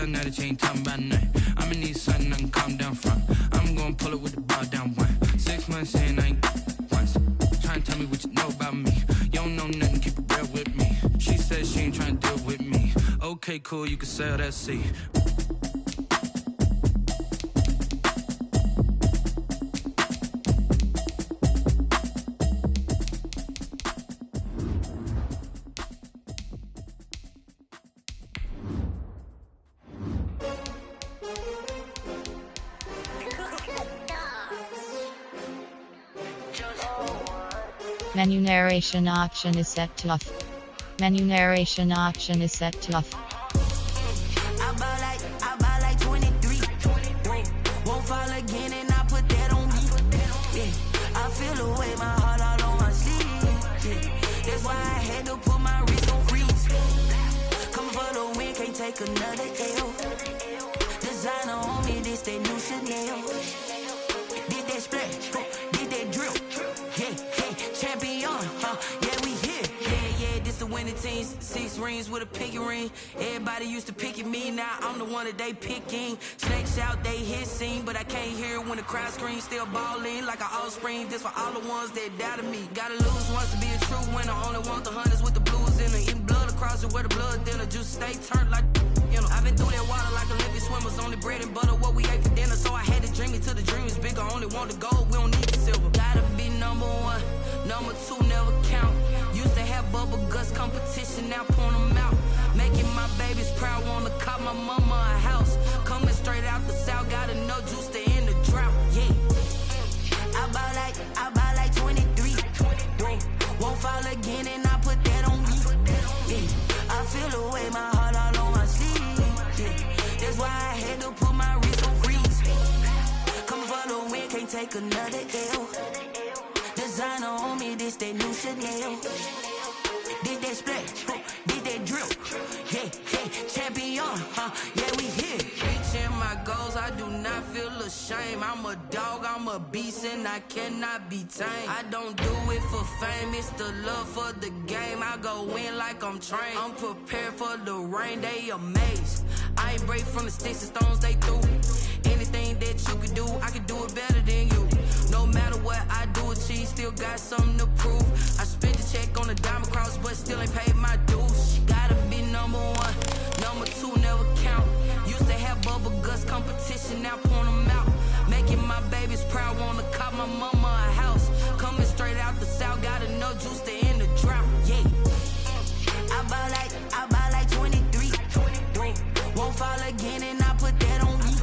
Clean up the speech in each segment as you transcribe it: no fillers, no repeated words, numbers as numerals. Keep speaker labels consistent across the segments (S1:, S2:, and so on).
S1: tell now that you ain't talking about nothing. I'ma need something I can calm down from. I'm gonna pull it with the bar down one. 6 months in, I ain't once. Trying to tell me what you know about me. You don't know nothing, keep it real with me. She said she ain't trying to deal with me. Okay, cool, you can sell that seed.
S2: Menu narration option is set to off. Menu narration option is set to off.
S3: I buy like 23. Won't fall again and I put that on me. Yeah, I feel the way, my heart all on my sleeve. Yeah, that's why I had to put my wrist on freeze. Coming for the win, can't take another L. Designer on me, this that new Chanel. Did that splash, did that drill. Yeah, champion, yeah, we here. Yeah, this the winning team. 6 rings with a pinky ring. Everybody used to pick at me, now I'm the one that they picking. Snakes out, they hit scene, but I can't hear when the crowd screams. Still balling like an offspring. This for all the ones that doubted me. Gotta lose once to be a true winner. Only want the hunters with the blues in it. Eating blood across it where the blood dinner. Juice stay turned like, you know. I've been through that water like Olympic swimmers. Only bread and butter, what we ate for dinner. So I had to dream it till the dream is bigger. Only want the gold, we don't need the silver. Gotta be number 1. Number 2 never count. Used to have bubble guts competition, now point them out. Making my babies proud, wanna cop my mama a house. Coming straight out the south, got enough juice to end the drought. Yeah, I buy like 23. Won't fall again and I put that on me. Yeah, I feel the way, my heart all on my sleeve. Yeah, that's why I had to put my wrist on freeze. Coming for the win, can't take another L. Designer on me, this that new Chanel. Did that splash, did that drill. Yeah, champion, yeah, we here. Reaching my goals, I do not feel ashamed. I'm a dog, I'm a beast, and I cannot be tamed. I don't do it for fame, it's the love for the game. I go in like I'm trained. I'm prepared for the rain, they amazed. I ain't break from the sticks and stones they threw. Anything that you can do, I can do it better than you. No matter what I do, achieve, still got something to prove. I spent the check on the diamond cross, but still ain't paid my dues. Gotta be number 1, number 2 never count. Used to have bubble guts competition, now point them out. Making my babies proud, wanna cop my mama a house. Coming straight out the south, got enough juice to end the drought. Yeah, I buy like 23. Won't fall again and I put that on me.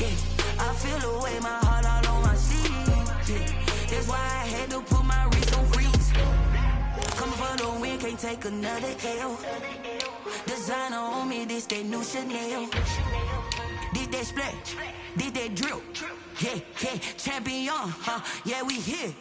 S3: Yeah, I feel the way, my heart all on my sleeve. Yeah, that's why I had to put my wrist on freeze. Coming for the win, can't take another L. Designer on me, this that new Chanel. Did that splash, did that drill. Yeah, champion, yeah, we here.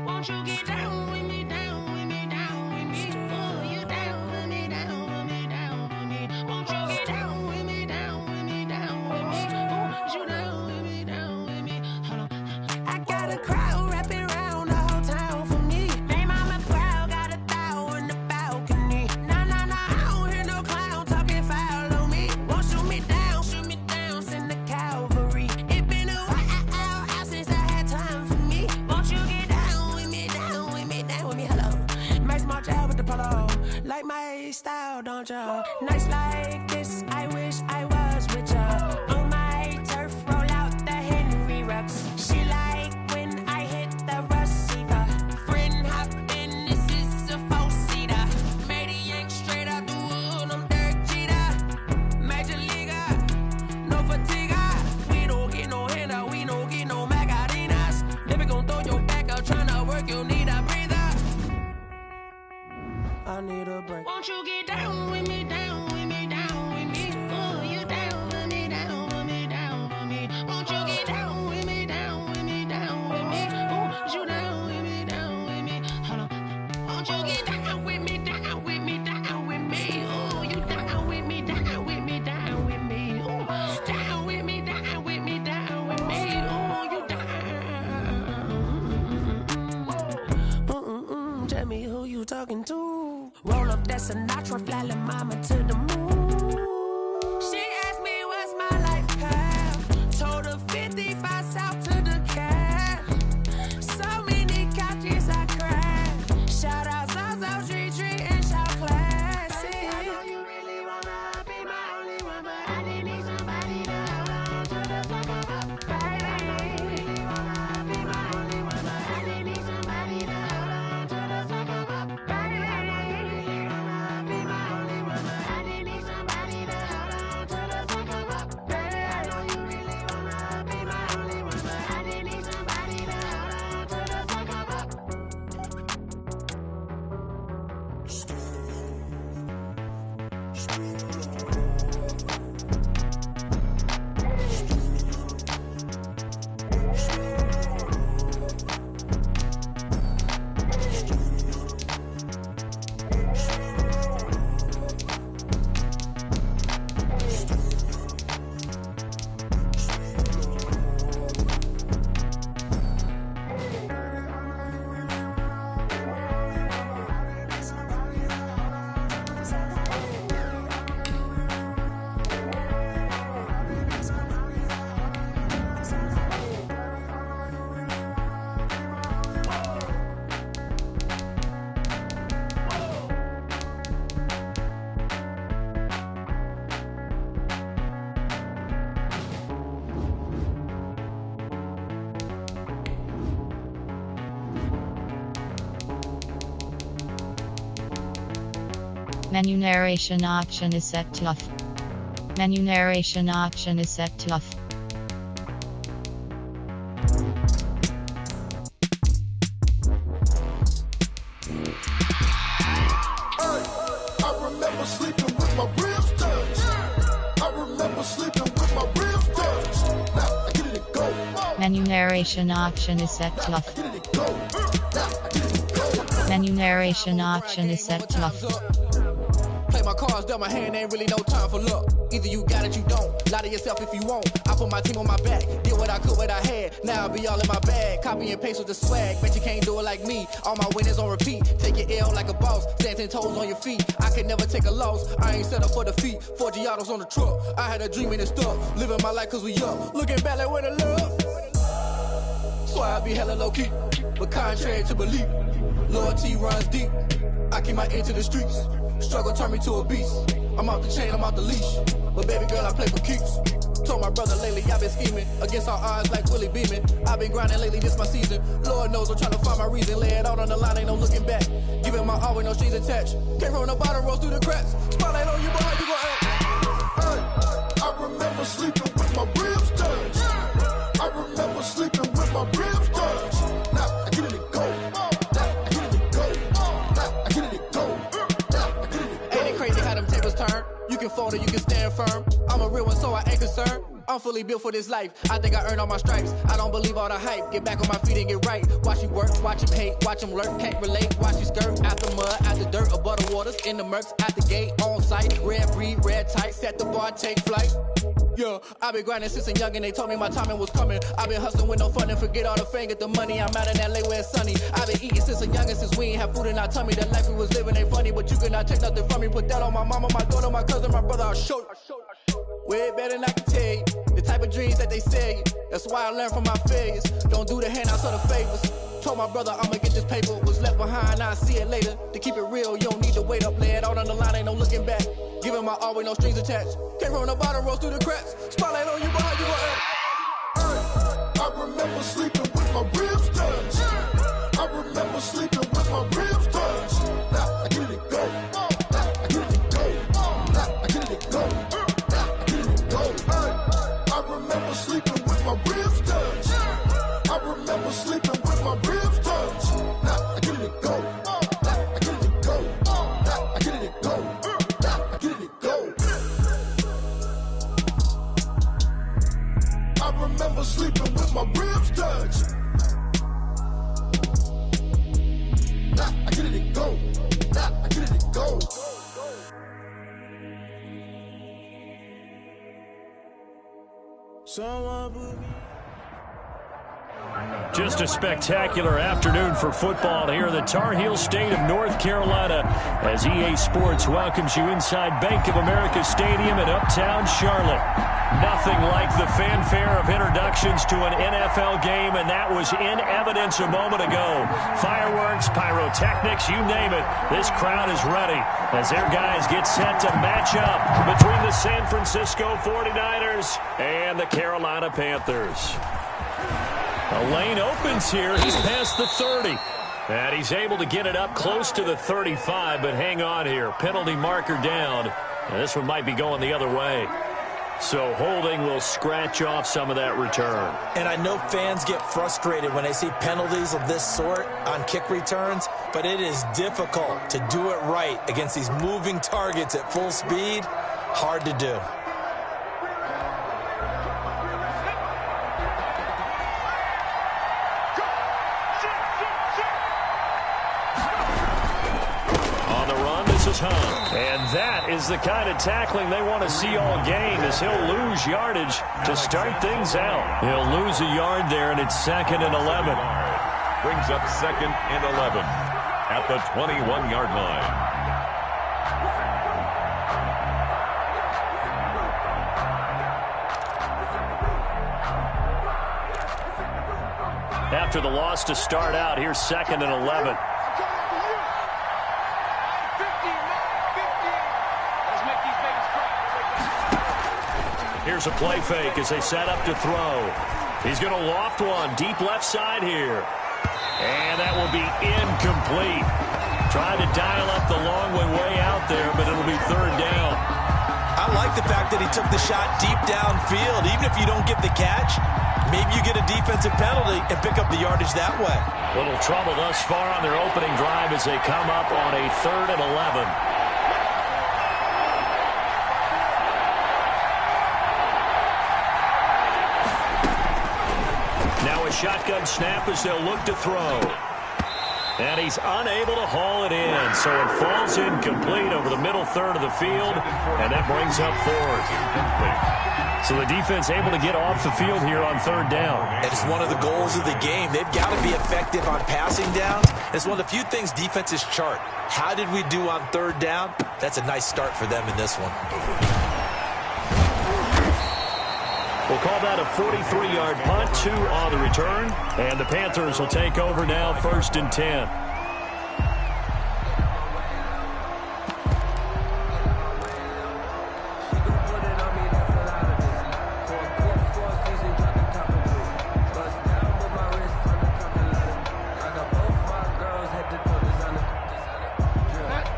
S4: Won't you get down with me, down with me, down with me? Oh, you down with me, down with me, down with me. Won't you get down with me, down with me, down with me? Oh, you down with me, down with me? Hold on. I got a crowd wrapping around the whole town for me. Hey, mama crowd got a thou in the balcony. Nah, I don't hear no clown talking foul on me. Won't shoot me down, send the cavalry. It been a while since I had time for me. Won't you get down with me, down with me, down with me? Hello. Max March out with the polo. Like my style, don't ya? Nights like this, I wish I was with ya. On my turf, roll out the Henry Rux. She like when I hit the receiver. Friend hop in, this is a four-seater. Made a yank straight out the wood, I'm Derek Jeter. Major leaguer, no fatigue. We don't get no handout, we don't get no Macarinas. Never gon' throw Won't you get down with me, down with me, down with me? Oh, you down with me, down with me, down with me. Won't you get down with me, down with me, down with me? Oh, you down with me, down with me? Hold on. Won't you get down with me, down with me, down with me? Oh, you down with me, down with me, down with me? Oh, down with me, down with me, down with me? Oh, you down. Tell me who you talking to. Roll up that Sinatra, fly la mama to the moon. She asked me what's my life path. Told her 55 south to the cat. So many couches I cracked. Shout out South Street Tree and shout classic. I know you really wanna be my only one, but I didn't need somebody to hold on to the fuck up. Baby, I know you really wanna be my only one, but I didn't need somebody to hold on to the fuck up. Baby, I know you really wanna be my only one, but I didn't need somebody to hold on to the fuck up. Baby, I know you really wanna be my only one, but I didn't need somebody to hold on to the fuck up.
S2: Menu narration option is set to off. Menu narration option is set to off.
S5: I remember sleeping with my ribs touched. I remember sleeping with my ribs touched. Now I get it go.
S2: Menu narration option is set to off.
S5: Get it go. Now I get it go.
S2: Menu narration option is set to off.
S6: Play my cards, dealt my hand, ain't really no time for luck. Either you got it, you don't. Lie to yourself if you won't. I put my team on my back, did what I could, what I had. Now I'll be all in my bag. Copy and paste with the swag. Bet you can't do it like me. All my winners on repeat. Take your L like a boss. Stand 10 toes on your feet. I can never take a loss. I ain't set up for defeat. 4 Giottos on the truck. I had a dream and it stuck. Living my life cause we up. Looking back like where the love. So I be hella low key. But contrary to belief, loyalty runs deep. I keep my ear to the streets. Struggle turned me to a beast. I'm off the chain, I'm off the leash. But baby girl, I play for keeps. Told my brother lately, I've been scheming. Against all odds like Willie Beeman. I've been grinding lately, this my season. Lord knows I'm trying to find my reason. Lay it out on the line, ain't no looking back. Giving my all with no strings attached. Came from the bottom, rose through the cracks. Spotlight on you, boy, how you gon' act?
S5: I remember sleeping with my ribs touched. I remember sleeping with my ribs touched. Now I get it go. Now I get it go. Now I get it go. Now I get it go.
S6: Ain't it crazy how them tables turn? You can fold or you can stand firm. I'm a real one, so I ain't concerned. I'm fully built for this life. I think I earned all my stripes. I don't believe all the hype. Get back on my feet and get right. Watch you work, watch him hate, watch him lurk. Can't relate, watch you skirt. Out the mud, out the dirt, above the waters. In the murks, out the gate, on site. Red breed, red tight. Set the bar, take flight. Yeah, I been grinding since a young and they told me my timing was coming. I been hustling with no fun and forget all the fame, get the money. I'm out in LA where it's sunny. I been eating since a young and since we ain't have food in our tummy. The life we was living ain't funny, but you cannot take nothing from me. Put that on my mama, my daughter, my cousin, my brother. I'll show you. Way better than I can tell you. The type of dreams that they sell you. That's why I learned from my failures. Don't do the handouts or the favors. Told my brother I'ma get this paper. Was left behind, I'll see it later. To keep it real, you don't need to wait up. Lay it out on the line, ain't no looking back. Giving my all with no strings attached. Came from the bottom, rose through the cracks. Spotlight on you, boy, how you gon' act?
S5: I remember sleeping with my ribs touched. I remember sleeping with my ribs touched. Now I get it go. Now I get it go. Now I get it go. Now I get it go. I remember sleeping with my ribs touched. I remember sleeping with my ribs touched. Now I get it go. Now I get it go. Now I get it go.
S7: Just a spectacular afternoon for football here in the Tar Heel state of North Carolina as EA Sports welcomes you inside Bank of America Stadium in uptown Charlotte. Nothing like the fanfare of introductions to an NFL game, and that was in evidence a moment ago. Fireworks, pyrotechnics, you name it. This crowd is ready as their guys get set to match up between the San Francisco 49ers and the Carolina Panthers. A lane opens here. He's past the 30. And he's able to get it up close to the 35, but hang on here. Penalty marker down. And this one might be going the other way. So holding will scratch off some of that return.
S8: And I know fans get frustrated when they see penalties of this sort on kick returns, but it is difficult to do it right against these moving targets at full speed. Hard to do.
S7: And that is the kind of tackling they want to see all game, as he'll lose yardage to start things out. He'll lose a yard there, and it's 2nd and 11.
S9: Brings up 2nd and 11 at the 21-yard line.
S7: After the loss to start out, here's 2nd and 11. Here's a play fake as they set up to throw. He's going to loft one deep left side here. And that will be incomplete. Trying to dial up the long way out there, but it'll be 3rd down.
S8: I like the fact that he took the shot deep downfield. Even if you don't get the catch, maybe you get a defensive penalty and pick up the yardage that way.
S7: Little trouble thus far on their opening drive as they come up on a 3rd and 11. Now a shotgun snap as they'll look to throw. And he's unable to haul it in, so it falls incomplete over the middle third of the field, and that brings up 4th. So the defense able to get off the field here on 3rd down.
S8: It is one of the goals of the game. They've got to be effective on passing downs. It's one of the few things defenses chart. How did we do on 3rd down? That's a nice start for them in this one.
S7: We'll call that a 43-yard punt, 2 on the return. And the Panthers will take over now, 1st and 10.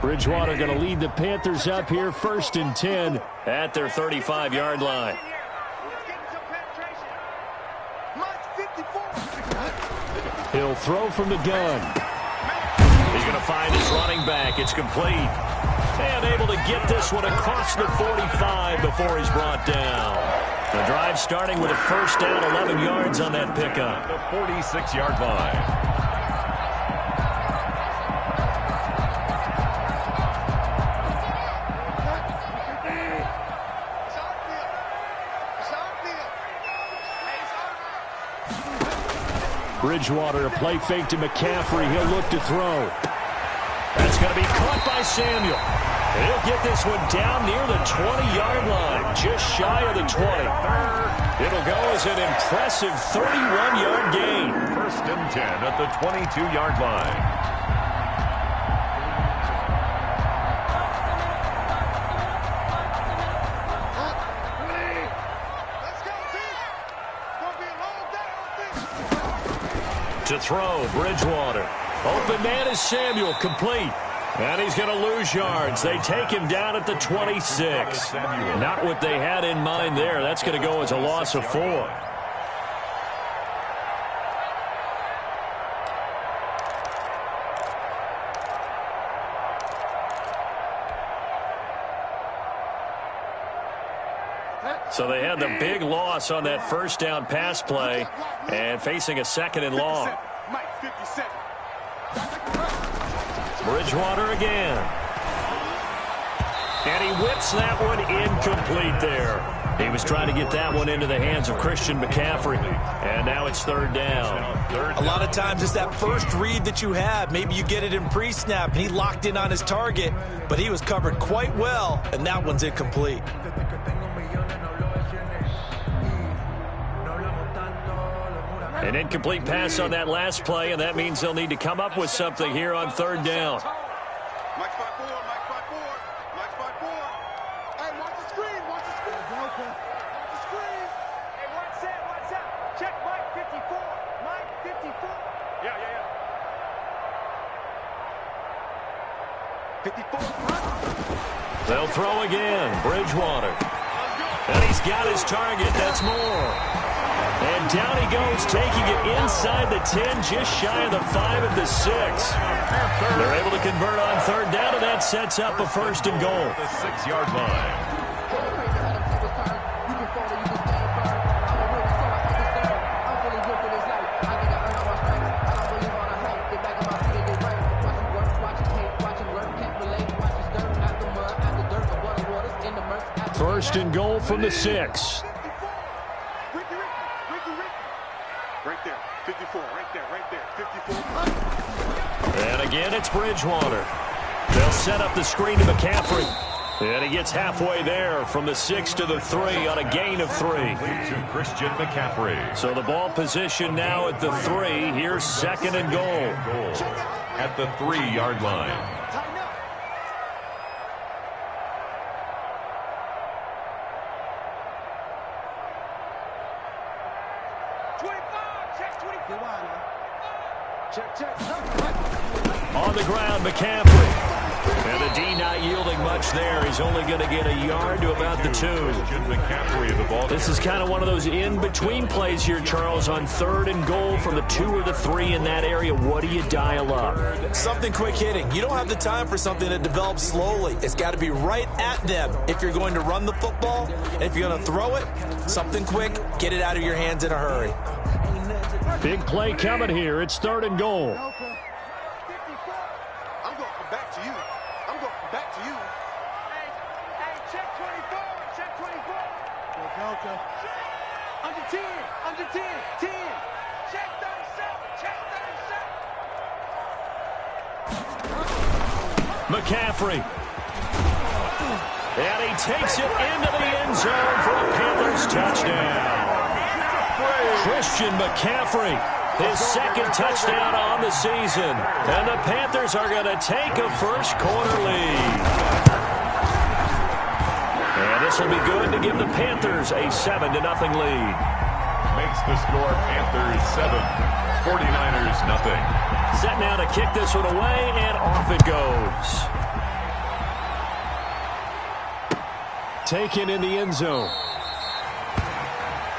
S7: Bridgewater going to lead the Panthers up here, 1st and 10 at their 35-yard line. He'll throw from the gun. He's going to find his running back. It's complete. And able to get this one across the 45 before he's brought down. The drive starting with a 1st down, 11 yards on that pickup.
S9: The 46-yard line.
S7: Bridgewater, a play fake to McCaffrey. He'll look to throw. That's going to be caught by Samuel. He'll get this one down near the 20-yard line, just shy of the 20. It'll go as an impressive 31-yard gain.
S9: 1st and 10 at the 22-yard line.
S7: To throw, Bridgewater. Open man is Samuel, complete. And he's going to lose yards. They take him down at the 26. Not what they had in mind there. That's going to go as a loss of 4. So they had the big loss on that 1st down pass play and facing a 2nd and long. Bridgewater again. And he whips that one incomplete there. He was trying to get that one into the hands of Christian McCaffrey. And now it's third down.
S8: A lot of times it's that first read that you have. Maybe you get it in pre-snap, and he locked in on his target, but he was covered quite well, and that one's incomplete.
S7: An incomplete pass on that last play, and that means they'll need to come up with something here on third down.
S5: Mike spot 4, Mike spot 4, Mike spot 4. Hey, watch the screen, watch the screen. Watch the screen.
S10: Hey, what's up? Check Mike 54. Mike 54. Yeah.
S5: 54.
S7: They'll throw again. Bridgewater. And he's got his target. That's more. And down he goes, taking it inside the 10, just shy of the 5 at the 6. They're able to convert on third down, and that sets up a first and goal.
S9: The 6-yard line.
S7: First and goal from the 6.
S5: Right there, 54, right there, 54.
S7: And again, it's Bridgewater. They'll set up the screen to McCaffrey. And he gets halfway there from the 6 to the 3 on a gain of 3.
S9: To Christian McCaffrey.
S7: So the ball position now at the 3. Here's second and goal.
S9: At the 3-yard line.
S7: On the ground, McCaffrey. And the D not yielding much there. He's only going to get a yard to about the 2.
S9: McCaffrey, the ball.
S7: This is kind of one of those in-between plays here, Charles, on third and goal from the 2 or the 3 in that area. What do you dial up?
S8: Something quick hitting. You don't have the time for something that develops slowly. It's got to be right at them if you're going to run the football. And if you're going to throw it, something quick, get it out of your hands in a hurry.
S7: Big play coming here. It's third and goal.
S5: I'm going back to you.
S10: Hey, check 24. Check 24. Under 10. 10. Check 37.
S7: McCaffrey. And he takes it into the end zone for a Panthers touchdown. Christian McCaffrey, his second touchdown on the season. And the Panthers are going to take a first quarter lead. And this will be good to give the Panthers a 7-0 lead.
S9: Makes the score Panthers 7, 49ers nothing.
S7: Set now to kick this one away, and off it goes. Taken in the end zone.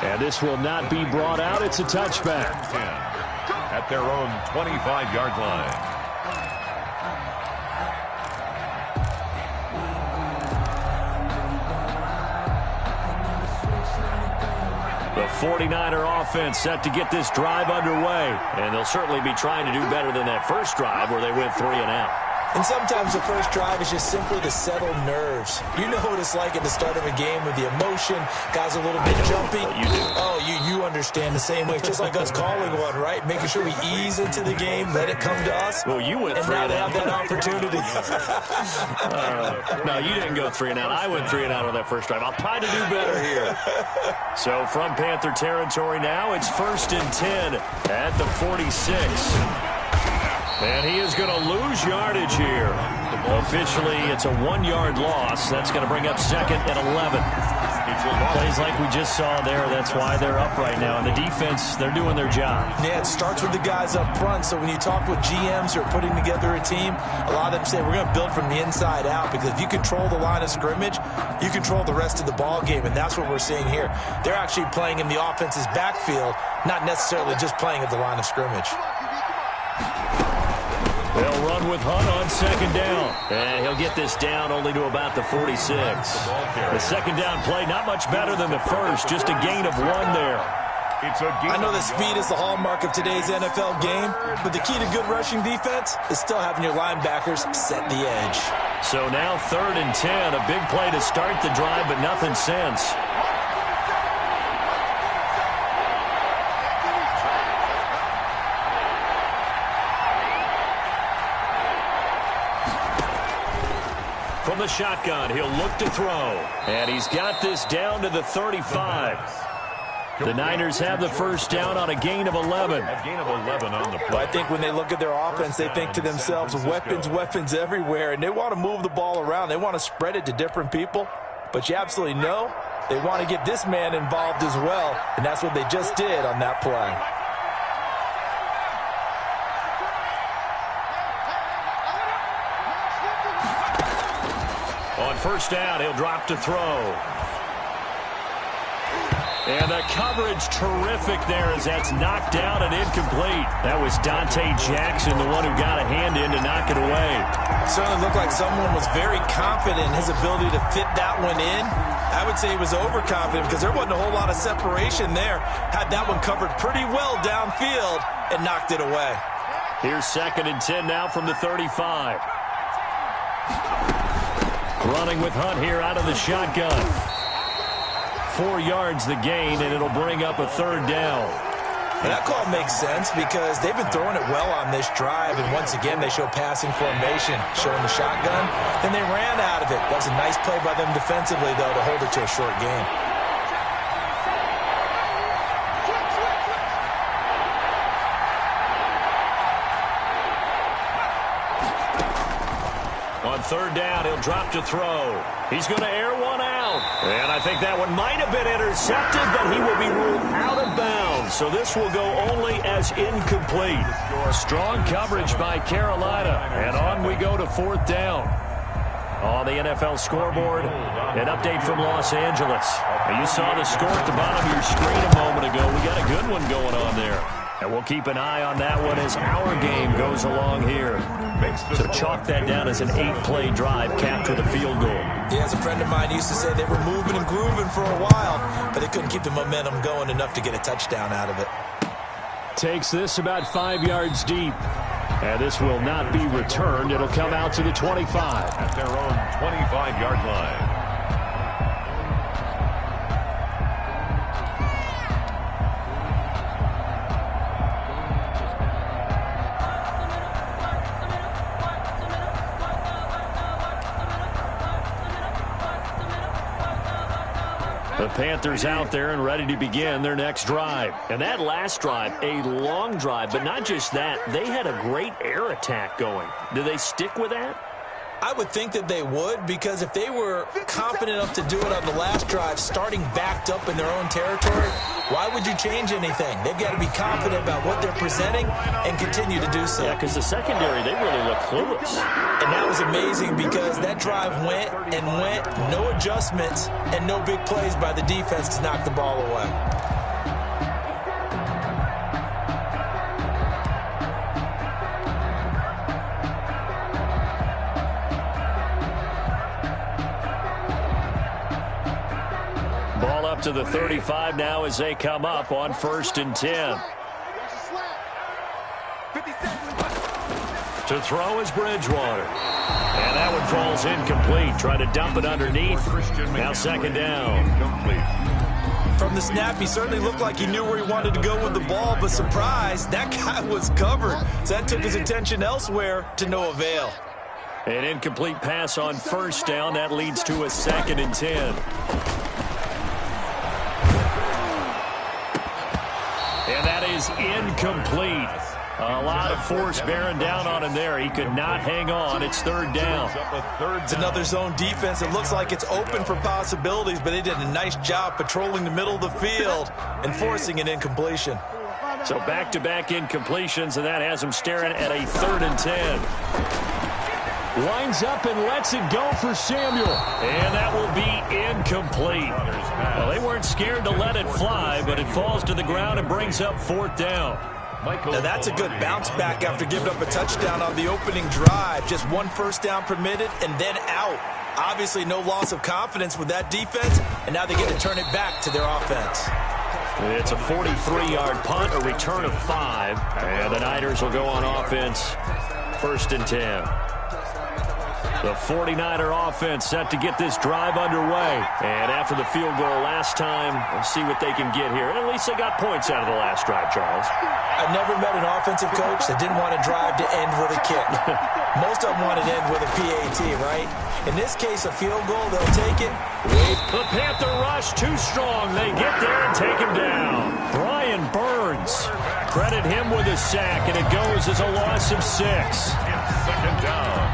S7: And this will not be brought out. It's a touchback.
S9: 10 at their own 25-yard line.
S7: The 49er offense set to get this drive underway. And they'll certainly be trying to do better than that first drive where they went 3 and out.
S8: And sometimes the first drive is just simply to settle nerves. You know what it's like at the start of a game with the emotion. Guys a little bit jumpy.
S7: You do.
S8: Oh, you understand the same way. It's just like us calling one, right? Making sure we ease into the game, let it come to us.
S7: Well, you went 3 and out.
S8: And now they have that opportunity.
S7: No, you didn't go 3 and out. I went 3 and out on that first drive. I'll try to do better here. So from Panther territory now, it's 1st and 10 at the 46. And he is going to lose yardage here. Officially, it's a 1-yard loss. That's going to bring up 2nd and 11. Plays like we just saw there. That's why they're up right now. And the defense, they're doing their job.
S8: Yeah, it starts with the guys up front. So when you talk with GMs who are putting together a team, a lot of them say we're going to build from the inside out, because if you control the line of scrimmage, you control the rest of the ball game. And that's what we're seeing here. They're actually playing in the offense's backfield, not necessarily just playing at the line of scrimmage.
S7: They'll run with Hunt on 2nd down. And he'll get this down only to about the 46. The 2nd down play, not much better than the first, just a gain of 1 there.
S8: I know that speed is the hallmark of today's NFL game, but the key to good rushing defense is still having your linebackers set the edge.
S7: So now 3rd and 10, a big play to start the drive, but nothing since. From the shotgun, he'll look to throw. And he's got this down to the 35. The Niners have the first down on a gain of 11.
S9: A gain of 11 on the play.
S8: I think when they look at their offense, they think to themselves, weapons everywhere, and they want to move the ball around. They want to spread it to different people. But you absolutely know they want to get this man involved as well, and that's what they just did on that play.
S7: On first down, he'll drop to throw. And the coverage terrific there as that's knocked down and incomplete. That was Dante Jackson, the one who got a hand in to knock it away.
S8: Certainly looked like someone was very confident in his ability to fit that one in. I would say he was overconfident because there wasn't a whole lot of separation there. Had that one covered pretty well downfield and knocked it away.
S7: Here's 2nd and 10 now from the 35. Running with Hunt here out of the shotgun. 4 yards the gain, and it'll bring up a 3rd down.
S8: And that call makes sense because they've been throwing it well on this drive, and once again they show passing formation, showing the shotgun. Then they ran out of it. That was a nice play by them defensively, though, to hold it to a short gain.
S7: On 3rd down, he'll drop to throw. He's going to air one out. And I think that one might have been intercepted, but he will be ruled out of bounds. So this will go only as incomplete. Strong coverage by Carolina. And on we go to 4th down. On the NFL scoreboard, an update from Los Angeles. And you saw the score at the bottom of your screen a moment ago. We got a good one going on there. And we'll keep an eye on that one as our game goes along here. So chalk that down as an 8-play drive capped with a field goal.
S8: Yeah, as a friend of mine used to say, they were moving and grooving for a while, but they couldn't keep the momentum going enough to get a touchdown out of it.
S7: Takes this about 5 yards deep. And this will not be returned. It'll come out to the 25.
S9: At their own 25-yard line.
S7: The Panthers out there and ready to begin their next drive. And that last drive, a long drive, but not just that. They had a great air attack going. Do they stick with that?
S8: I would think that they would, because if they were confident enough to do it on the last drive, starting backed up in their own territory, why would you change anything? They've got to be confident about what they're presenting and continue to do so.
S7: Yeah, because the secondary, they really look clueless.
S8: And that was amazing because that drive went and went, no adjustments, and no big plays by the defense to knock the ball away.
S7: To the 35 now as they come up on 1st and 10. To throw is Bridgewater. And that one falls incomplete. Try to dump it underneath. Now 2nd down.
S8: From the snap, he certainly looked like he knew where he wanted to go with the ball, but surprise, that guy was covered. So that took his attention elsewhere to no avail.
S7: An incomplete pass on 1st down. That leads to a 2nd and 10. And that is incomplete. A lot of force bearing down on him there. He could not hang on. It's 3rd down.
S8: It's another zone defense. It looks like it's open for possibilities, but they did a nice job patrolling the middle of the field and forcing an incompletion.
S7: So back-to-back incompletions, and that has him staring at a 3rd and 10. Winds up and lets it go for Samuel. And that will be incomplete. Well, they weren't scared to let it fly, but it falls to the ground and brings up 4th down.
S8: Now that's a good bounce back after giving up a touchdown on the opening drive. Just 1 first down permitted and then out. Obviously no loss of confidence with that defense, and now they get to turn it back to their offense.
S7: It's a 43-yard punt, a return of 5, and the Niners will go on offense, 1st and 10. The 49er offense set to get this drive underway. And after the field goal last time, we'll see what they can get here. And at least they got points out of the last drive, Charles.
S8: I've never met an offensive coach that didn't want a drive to end with a kick. Most of them want it to end with a PAT, right? In this case, a field goal, they'll take it.
S7: The Panther rush too strong. They get there and take him down. Brian Burns. Credit him with a sack, and it goes as a loss of 6.
S9: It's 2nd down.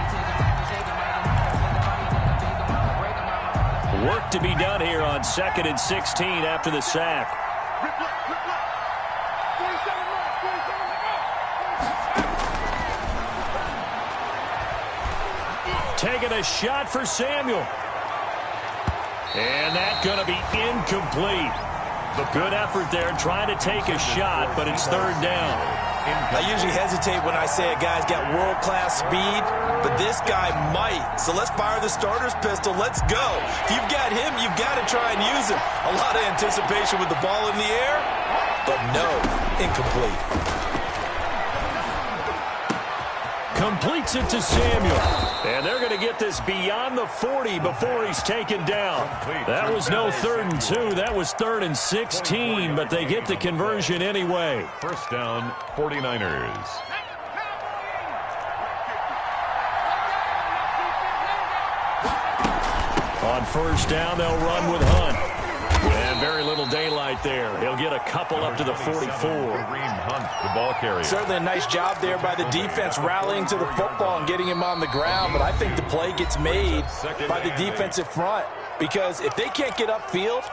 S7: Work to be done here on 2nd and 16 after the sack. Taking a shot for Samuel. And that's going to be incomplete. Good effort there trying to take a shot, but it's 3rd down.
S8: I usually hesitate when I say a guy's got world-class speed, but this guy might. So let's fire the starter's pistol. Let's go. If you've got him, you've got to try and use him. A lot of anticipation with the ball in the air, but no, incomplete.
S7: Completes it to Samuel. And they're going to get this beyond the 40 before he's taken down. That was no 3rd and 2. That was 3rd and 16, but they get the conversion anyway.
S9: 1st down, 49ers.
S7: On 1st down, they'll run with Hunt. And very little daylight there. He'll get a couple up to the 44.
S9: Kareem Hunt, the ball carrier.
S8: Certainly a nice job there by the defense rallying to the football and getting him on the ground, but I think the play gets made by the defensive front because if they can't get upfield,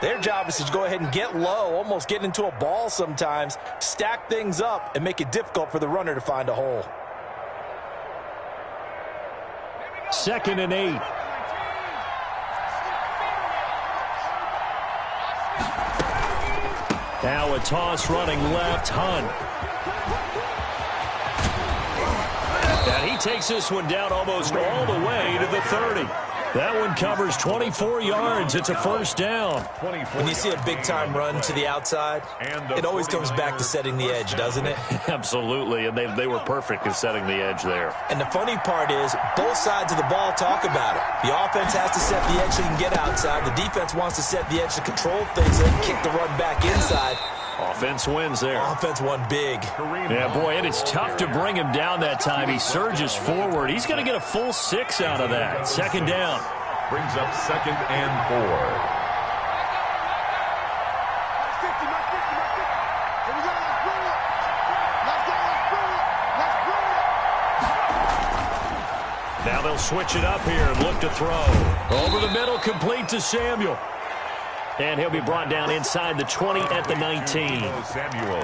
S8: their job is to go ahead and get low, almost get into a ball sometimes, stack things up, and make it difficult for the runner to find a hole.
S7: 2nd and 8. Now a toss running left, Hunt. And he takes this one down almost all the way to the 30. That one covers 24 yards. It's a 1st down.
S8: When you see a big-time run to the outside, it always comes back to setting the edge, doesn't it?
S7: Absolutely, and they were perfect in setting the edge there.
S8: And the funny part is, both sides of the ball talk about it. The offense has to set the edge so he can get outside. The defense wants to set the edge to control things so they can kick the run back inside.
S7: Offense wins there.
S8: Offense won big.
S7: Yeah, boy, and it's tough to bring him down that time. He surges forward. He's going to get a full 6 out of that. 2nd down.
S9: Brings up 2nd and 4.
S7: Now they'll switch it up here and look to throw. Over the middle, complete to Samuel. And he'll be brought down inside the 20 at the 19.
S9: Samuel.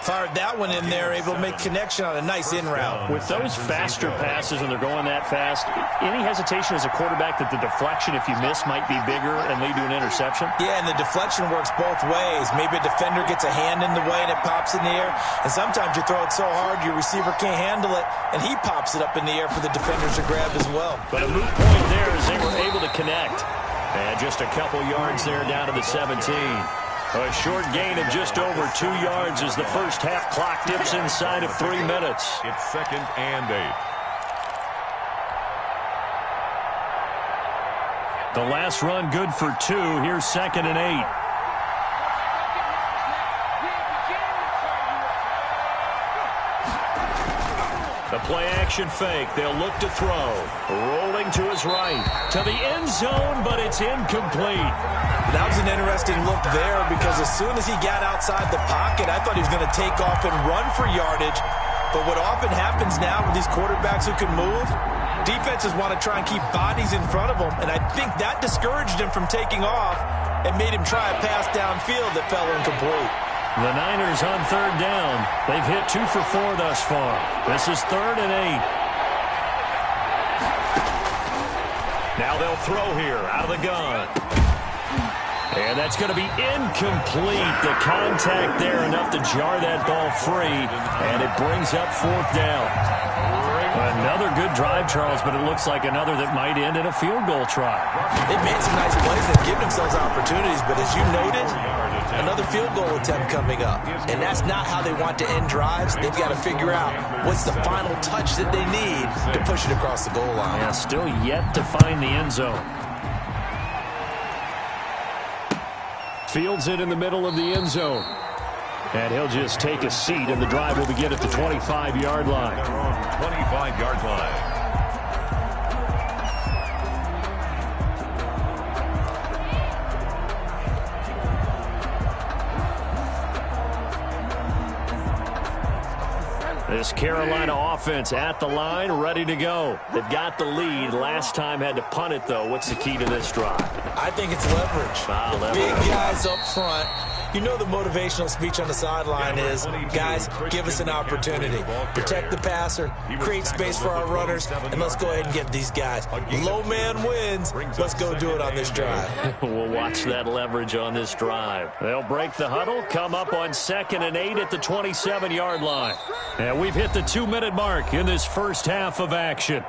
S8: Fired that one in there, able to make connection on a nice in route.
S7: With those faster passes when they're going that fast, any hesitation as a quarterback that the deflection, if you miss, might be bigger and lead to an interception?
S8: Yeah, and the deflection works both ways. Maybe a defender gets a hand in the way and it pops in the air. And sometimes you throw it so hard your receiver can't handle it, and he pops it up in the air for the defenders to grab as well.
S7: But a moot point there as they were able to connect. And just a couple yards there down to the 17. A short gain of just over 2 yards as the first half clock dips inside of 3 minutes.
S9: It's 2nd and 8.
S7: The last run good for 2. Here's 2nd and 8. The play-action fake. They'll look to throw. Rolling to his right. To the end zone, but it's incomplete.
S8: That was an interesting look there because as soon as he got outside the pocket, I thought he was going to take off and run for yardage. But what often happens now with these quarterbacks who can move, defenses want to try and keep bodies in front of them, and I think that discouraged him from taking off and made him try a pass downfield that fell incomplete.
S7: The Niners on 3rd down. They've hit 2 for 4 thus far. This is 3rd and 8. Now they'll throw here out of the gun. And that's going to be incomplete. The contact there enough to jar that ball free, and it brings up 4th down. Another good drive, Charles, but it looks like another that might end in a field goal try.
S8: They've made some nice plays. They've given themselves opportunities, but as you noted, another field goal attempt coming up. And that's not how they want to end drives. They've got to figure out what's the final touch that they need to push it across the goal line.
S7: Yeah, still yet to find the end zone. Fields it in the middle of the end zone. And he'll just take a seat, and the drive will begin at the 25-yard line.
S9: 25-yard line.
S7: This Carolina offense at the line, ready to go. They've got the lead. Last time had to punt it, though. What's the key to this drive?
S8: I think it's leverage. Big guys up front. You know the motivational speech on the sideline is, guys, give us an opportunity. Protect the passer, create space for our runners, and let's go ahead and get these guys. Low man wins. Let's go do it on this drive.
S7: We'll watch that leverage on this drive. They'll break the huddle, come up on 2nd and 8 at the 27-yard line. And we've hit the 2-minute mark in this first half of action.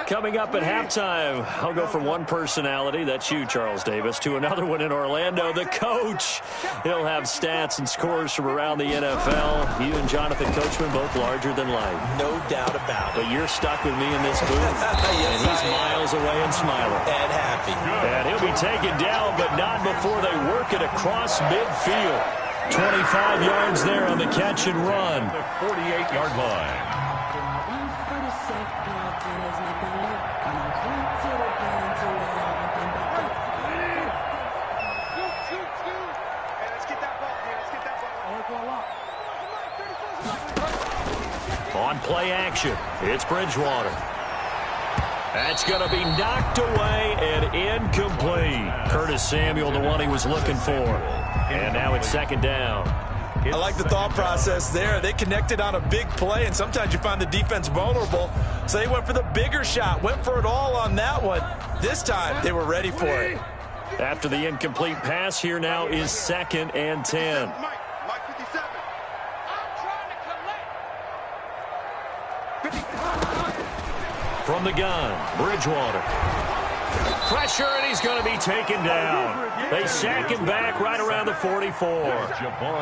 S7: Coming up at halftime, I'll go from one personality, that's you, Charles Davis, to another one in Orlando, the coach. He'll have stats and scores from around the NFL. You and Jonathan Coachman, both larger than life.
S8: No doubt about it.
S7: But you're stuck with me in this booth,
S8: yes,
S7: and he's miles away and smiling.
S8: And happy.
S7: And he'll be taken down, but not before they work it across midfield. 25 yards there on the catch and run.
S9: The 48-yard line.
S7: On play action, it's Bridgewater. That's going to be knocked away and incomplete. Curtis Samuel, the one he was looking for. And now it's 2nd down.
S8: I like the thought process there. They connected on a big play, and sometimes you find the defense vulnerable. So they went for the bigger shot, went for it all on that one. This time, they were ready for it.
S7: After the incomplete pass, here now is 2nd and 10. From the gun, Bridgewater. Pressure, and he's going to be taken down. They sack him back right around the 44.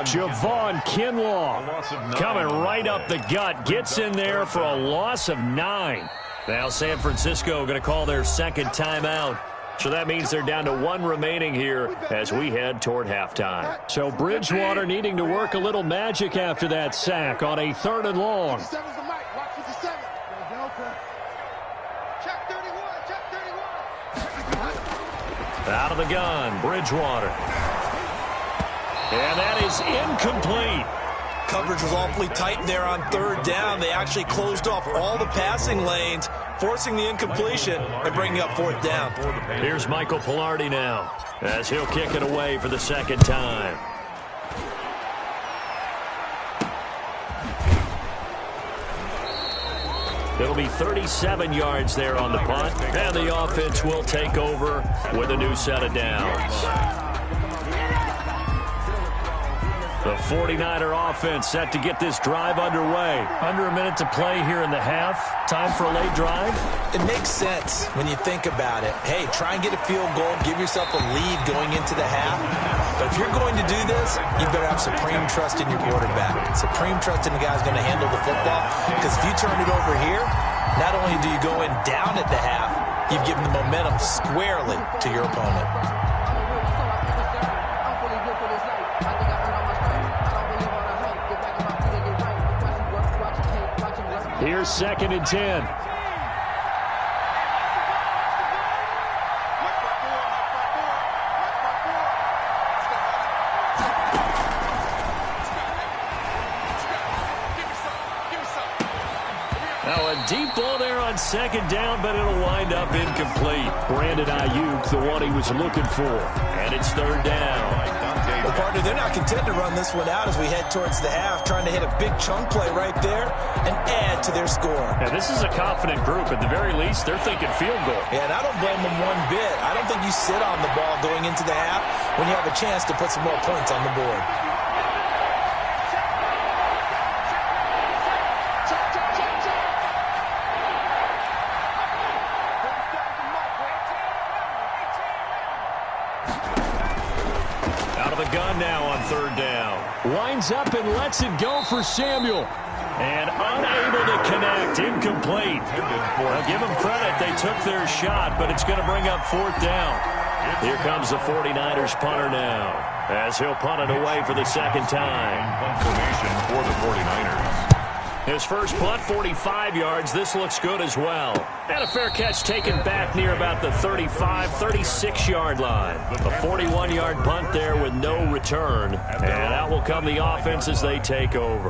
S7: Javon Kinlaw coming right up the gut. Gets in there for a loss of 9. Now San Francisco going to call their 2nd timeout. So that means they're down to 1 remaining here as we head toward halftime. So Bridgewater needing to work a little magic after that sack on a 3rd and long. Out of the gun, Bridgewater. And that is incomplete.
S8: Coverage was awfully tight there on 3rd down. They actually closed off all the passing lanes, forcing the incompletion and bringing up 4th down.
S7: Here's Michael Pilardi now as he'll kick it away for the 2nd time. It'll be 37 yards there on the punt, and the offense will take over with a new set of downs. The 49er offense set to get this drive underway. Under a minute to play here in the half. Time for a late drive?
S8: It makes sense when you think about it. Hey, try and get a field goal, give yourself a lead going into the half. But if you're going to do this, you better have supreme trust in your quarterback. Supreme trust in the guy who's going to handle the football. Because if you turn it over here, not only do you go in down at the half, you've given the momentum squarely to your opponent.
S7: Here's 2nd and 10. deep ball there on second down, but it'll wind up incomplete. Brandon Ayuk, the one he was looking for. And it's third down.
S8: Well, partner, they're not content to run this one out as we head towards the half, trying to hit a big chunk play right there and add to their score.
S7: Yeah, this is a confident group. At the very least, they're thinking field goal.
S8: Yeah, and I don't blame them one bit. I don't think you sit on the ball going into the half when you have a chance to put some more points on the board.
S7: Now on third down. Winds up and lets it go for Samuel. And unable to connect. Incomplete. Well, give them credit. They took their shot, but it's going to bring up fourth down. Here comes the 49ers punter now, as he'll punt it away for the second time.
S9: Punt formation for the 49ers.
S7: His first punt, 45 yards. This looks good as well. And a fair catch taken back near about the 35, 36-yard line. A 41-yard punt there with no return. And out will come the offense as they take over.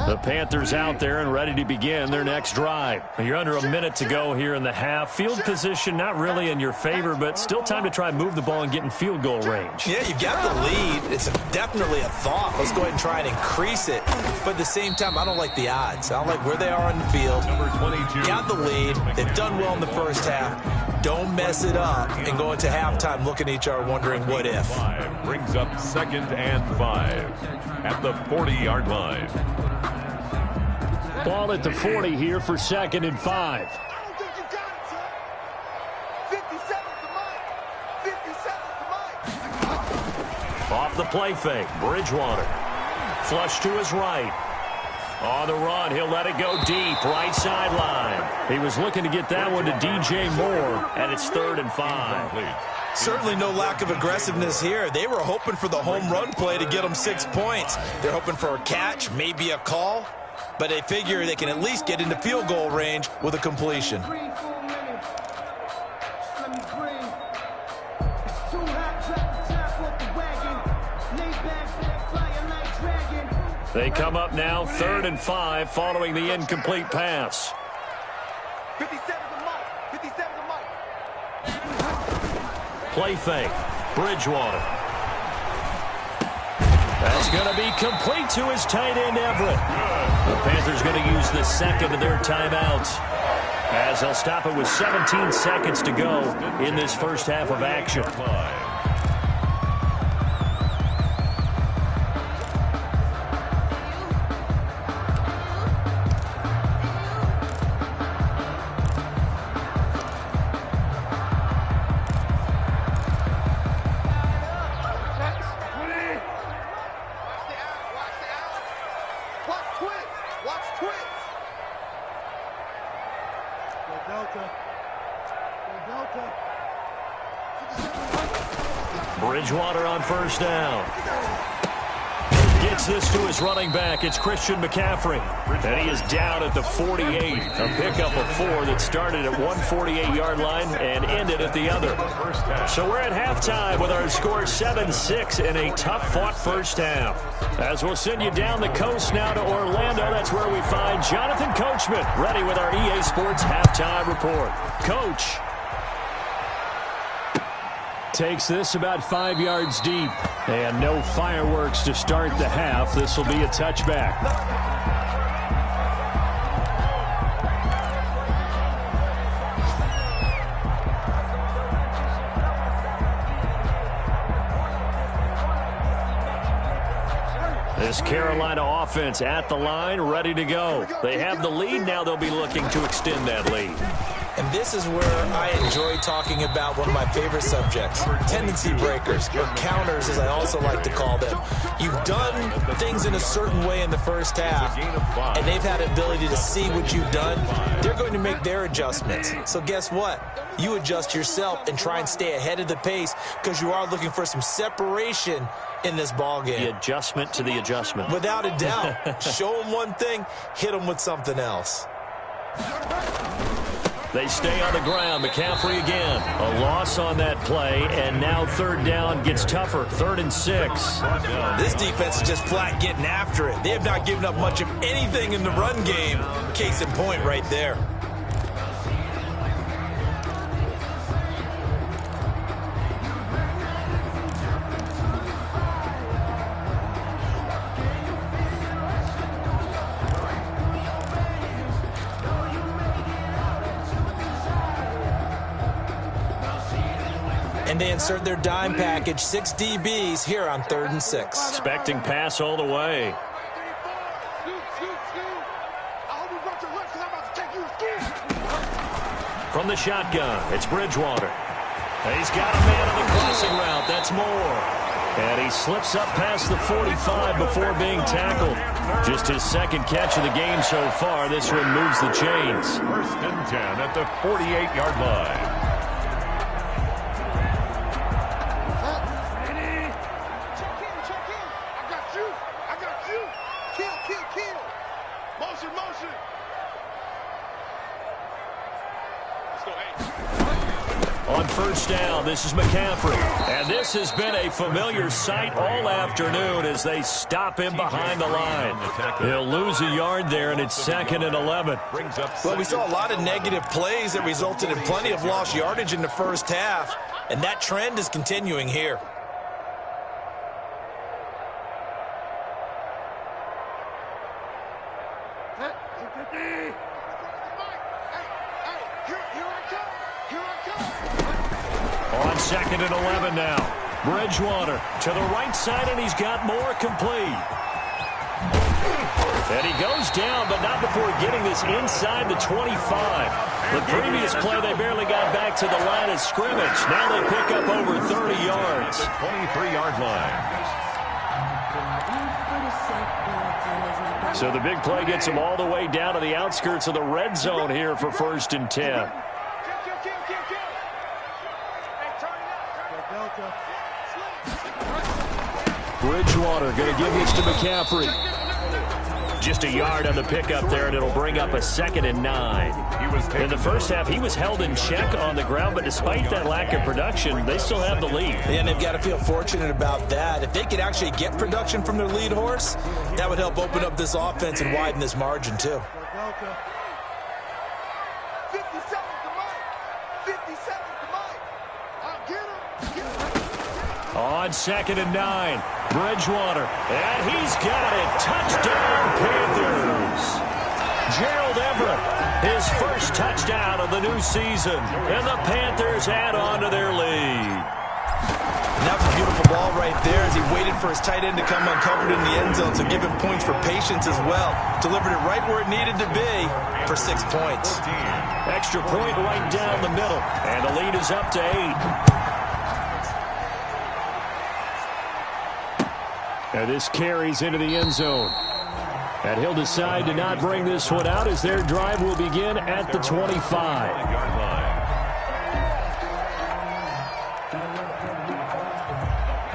S7: The Panthers out there and ready to begin their next drive. You're under a minute to go here in the half. Field position not really in your favor, but still time to try and move the ball and get in field goal range.
S8: Yeah, you've got the lead. It's definitely a thought. Let's go ahead and try and increase it. But at the same time, I don't like the odds. I don't like where they are on the field.
S9: Number 22.
S8: Got the lead. They've done well in the first half. Don't mess it up and go into halftime looking at each other wondering what if.
S9: Brings up 2nd and 5 at the 40-yard line.
S7: Ball at the 40 here for 2nd and 5.
S10: I don't think you got it, son. 57's the mic. 57's the mic.
S7: Off the play fake, Bridgewater. Flush to his right. On the run, he'll let it go deep, right sideline. He was looking to get that one to DJ Moore, and it's 3rd and 5.
S8: Certainly no lack of aggressiveness here. They were hoping for the home run play to get them 6 points. They're hoping for a catch, maybe a call. But they figure they can at least get into field goal range with a completion.
S7: They come up now 3rd and 5 following the incomplete pass.
S10: 57's the mic. 57's the mic.
S7: Play fake. Bridgewater. That's going to be complete to his tight end, Everett. The Panthers going to use the second of their timeouts, as they'll stop it with 17 seconds to go in this first half of action. Bridgewater on first down. Gets this to his running back. It's Christian McCaffrey. And he is down at the 48. A pickup of 4 that started at one 48-yard line and ended at the other. So we're at halftime with our score 7-6 in a tough-fought first half. As we'll send you down the coast now to Orlando, that's where we find Jonathan Coachman, ready with our EA Sports halftime report. Coach. Takes this about 5 yards deep. And no fireworks to start the half. This will be a touchback. This Carolina offense at the line, ready to go. They have the lead. Now they'll be looking to extend that lead.
S8: And this is where I enjoy talking about one of my favorite subjects, tendency breakers, or counters as I also like to call them. You've done things in a certain way in the first half, and they've had the ability to see what you've done. They're going to make their adjustments. So guess what? You adjust yourself and try and stay ahead of the pace because you are looking for some separation in this ball game.
S7: The adjustment to the adjustment.
S8: Without a doubt. Show them one thing, hit them with something else.
S7: They stay on the ground. McCaffrey again. A loss on that play, and now third down gets tougher. 3rd and 6.
S8: This defense is just flat getting after it. They have not given up much of anything in the run game. Case in point right there. And they insert their dime package, 6 DBs here on 3rd and 6.
S7: Expecting pass all the way. From the shotgun, it's Bridgewater. He's got a man on the crossing route. That's Moore. And he slips up past the 45 before being tackled. Just his 2nd catch of the game so far. This one moves the chains.
S9: 1st and 10 at the 48-yard line.
S7: On 1st down, this is McCaffrey. And this has been a familiar sight all afternoon as they stop him behind the line. He'll lose a yard there, and it's 2nd and 11.
S8: Well, we saw a lot of negative plays that resulted in plenty of lost yardage in the first half, and that trend is continuing here.
S7: On 2nd and 11 now. Bridgewater to the right side, and he's got Moore complete. And he goes down, but not before getting this inside the 25. The previous play, they barely got back to the line of scrimmage. Now they pick up over 30 yards.
S9: 23-yard line.
S7: So the big play gets him all the way down to the outskirts of the red zone here for 1st and 10. Bridgewater going to give this to McCaffrey. Just a yard on the pickup there, and it'll bring up a 2nd and 9. In the first half, he was held in check on the ground, but despite that lack of production, they still have the lead.
S8: And they've got to feel fortunate about that. If they could actually get production from their lead horse, that would help open up this offense and widen this margin, too.
S10: 50 seconds to Mike. 50 seconds to Mike. I'll get him.
S7: On 2nd and 9, Bridgewater, and he's got it. Touchdown, Panthers. Gerald Everett, his first touchdown of the new season, and the Panthers add on to their lead.
S8: And that was a beautiful ball right there as he waited for his tight end to come uncovered in the end zone, so give him points for patience as well. Delivered it right where it needed to be for 6 points.
S7: Extra point right down the middle, and the lead is up to 8. And this carries into the end zone. And he'll decide to not bring this one out as their drive will begin at the 25.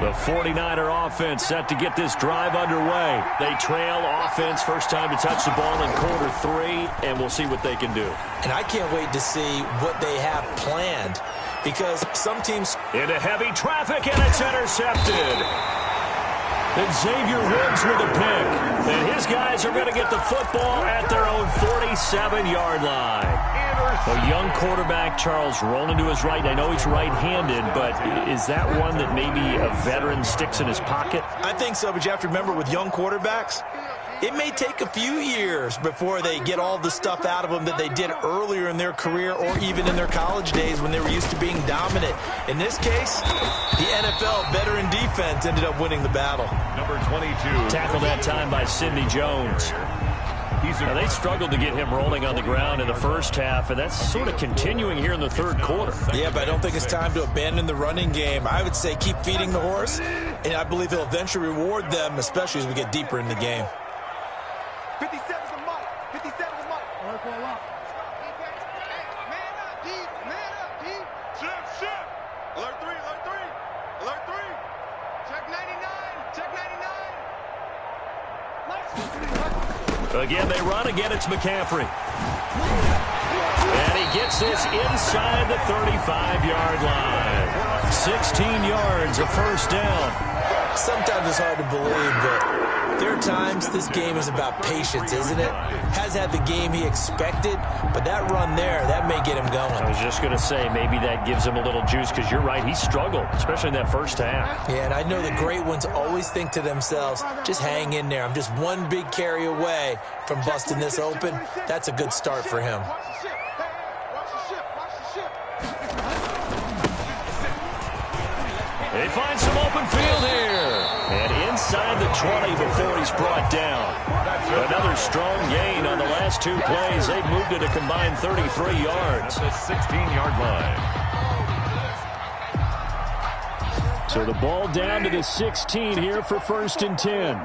S7: The 49er offense set to get this drive underway. They trail offense, first time to touch the ball in quarter 3, and we'll see what they can do.
S8: And I can't wait to see what they have planned, because some teams...
S7: Into heavy traffic, and it's intercepted. And Xavier Woods with a pick. And his guys are going to get the football at their own 47-yard line. A young quarterback, Charles, rolling to his right. I know he's right-handed, but is that one that maybe a veteran sticks in his pocket?
S8: I think so, but you have to remember with young quarterbacks, it may take a few years before they get all the stuff out of them that they did earlier in their career or even in their college days when they were used to being dominant. In this case, the NFL veteran defense ended up winning the battle.
S9: Number 22.
S7: Tackled that time by Sidney Jones. Now, they struggled to get him rolling on the ground in the first half, and that's sort of continuing here in the third quarter.
S8: Yeah, but I don't think it's time to abandon the running game. I would say keep feeding the horse, and I believe he'll eventually reward them, especially as we get deeper in the game.
S10: 57 to Mike. 57 to Mike. Work all up. Man up, D. Man up, D. Shift. Alert 3, alert 3. Alert 3. Check 99. Check 99. Let's go.
S7: Again, they run. Again, it's McCaffrey. And he gets this inside the 35-yard line. 16 yards, a first down.
S8: Sometimes it's hard to believe, but there are times this game is about patience, isn't it? Has had the game he expected, but that run there, that may get him going.
S7: I was just going to say, maybe that gives him a little juice, because you're right, he struggled, especially in that first half.
S8: Yeah, and I know the great ones always think to themselves, just hang in there. I'm just one big carry away from busting this open. That's a good start for him.
S7: They find some open field here. And inside the 20 before he's brought down. Another strong gain on the last two plays. They've moved it a combined 33 yards.
S9: The 16-yard line.
S7: So the ball down to the 16 here for 1st and 10.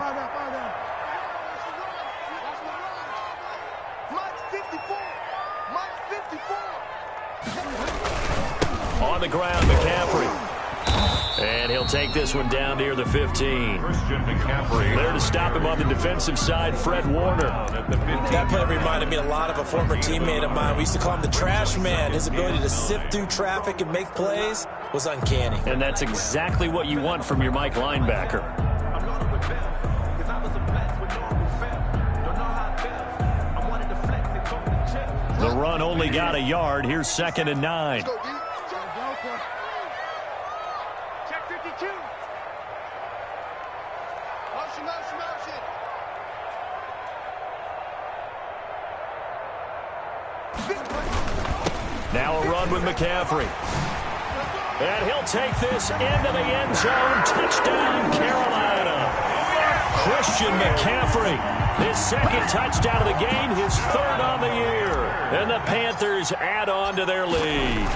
S7: On the ground, McCaffrey. And he'll take this one down near the 15.
S9: Christian McCaffrey.
S7: There to stop him on the defensive side, Fred Warner.
S8: That play reminded me a lot of a former teammate of mine. We used to call him the trash man. His ability to sift through traffic and make plays was uncanny.
S7: And that's exactly what you want from your Mike linebacker. The run only got a yard. Here's 2nd and 9. Now a run with McCaffrey. And he'll take this into the end zone. Touchdown, Carolina. Christian McCaffrey. His 2nd touchdown of the game, his 3rd on the year. And the Panthers add on to their lead.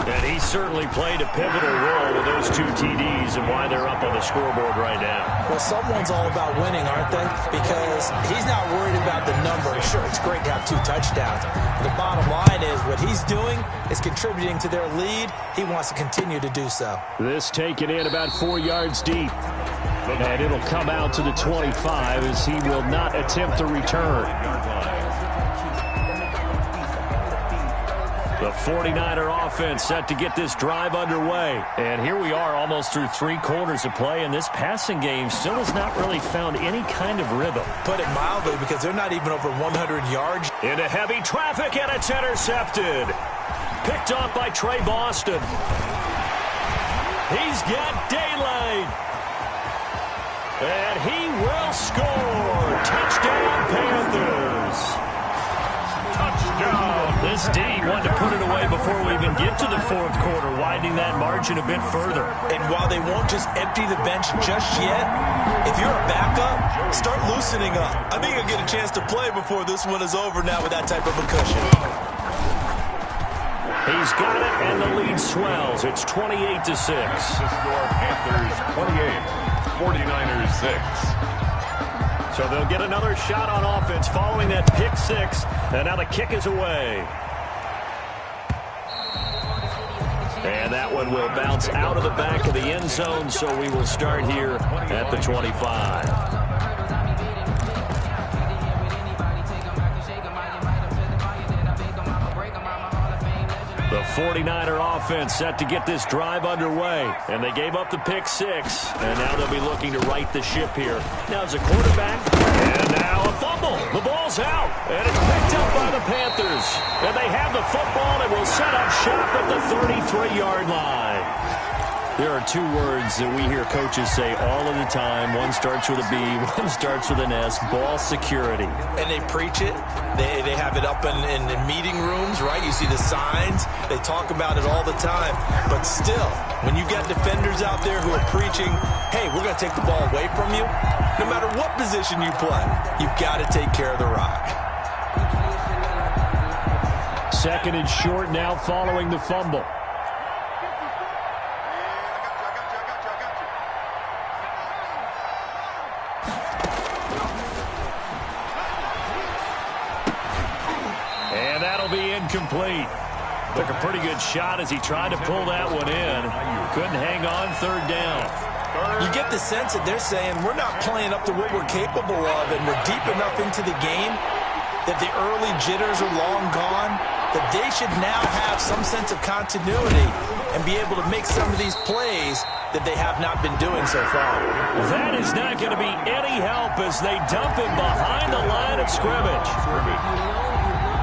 S7: And he certainly played a pivotal role with those 2 TDs and why they're up on the scoreboard right now.
S8: Well, someone's all about winning, aren't they? Because he's not worried about the number. Sure, it's great to have 2 touchdowns. But the bottom line is what he's doing is contributing to their lead. He wants to continue to do so.
S7: This taken in about 4 yards deep. And it'll come out to the 25 as he will not attempt to return. The 49er offense set to get this drive underway. And here we are almost through 3 quarters of play, and this passing game still has not really found any kind of rhythm.
S8: Put it mildly, because they're not even over 100 yards.
S7: Into heavy traffic, and it's intercepted. Picked off by Trey Boston. He's got daylight. And he will score. Touchdown, Panthers. Touchdown. This D wanted to put it away before we even get to the 4th quarter, widening that margin a bit further.
S8: And while they won't just empty the bench just yet, if you're a backup, start loosening up. I think you'll get a chance to play before this one is over now with that type of a cushion.
S7: He's got it, and the lead swells. It's 28-6.
S9: The score, Panthers 28, 49ers 6.
S7: So they'll get another shot on offense following that pick 6, and now the kick is away. And that one will bounce out of the back of the end zone, so we will start here at the 25. The 49er offense set to get this drive underway. And they gave up the pick 6. And now they'll be looking to right the ship here. Now as a quarterback. And now a fumble. The ball's out. And it's picked up by the Panthers. And they have the football and will set up shop at the 33-yard line. There are 2 words that we hear coaches say all of the time. One starts with a B, one starts with an S, ball security.
S8: And they preach it. They have it up in meeting rooms, right? You see the signs. They talk about it all the time. But still, when you've got defenders out there who are preaching, hey, we're going to take the ball away from you, no matter what position you play, you've got to take care of the rock.
S7: 2nd and short now following the fumble. Incomplete. Took a pretty good shot as he tried to pull that one in. Couldn't hang on 3rd down.
S8: You get the sense that they're saying we're not playing up to what we're capable of, and we're deep enough into the game that the early jitters are long gone, that they should now have some sense of continuity and be able to make some of these plays that they have not been doing so far.
S7: That is not going to be any help as they dump him behind the line of scrimmage.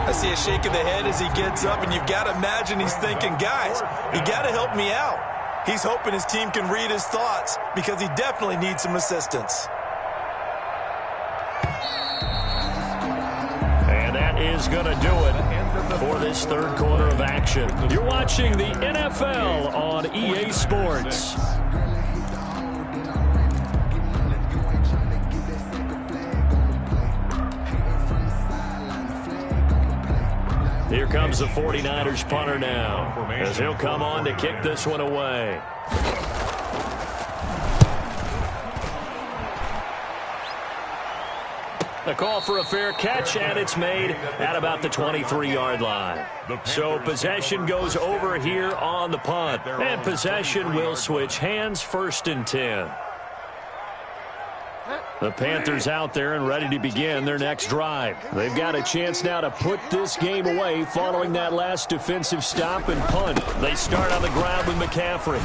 S8: I see a shake of the head as he gets up, and you've got to imagine he's thinking, guys, you got to help me out. He's hoping his team can read his thoughts because he definitely needs some assistance.
S7: And that is going to do it for this third quarter of action. You're watching the NFL on EA Sports. Here comes the 49ers punter now, as he'll come on to kick this one away. A call for a fair catch, and it's made at about the 23-yard line. So possession goes over here on the punt, and possession will switch hands, 1st and 10. The Panthers out there and ready to begin their next drive. They've got a chance now to put this game away following that last defensive stop and punt. They start on the ground with McCaffrey.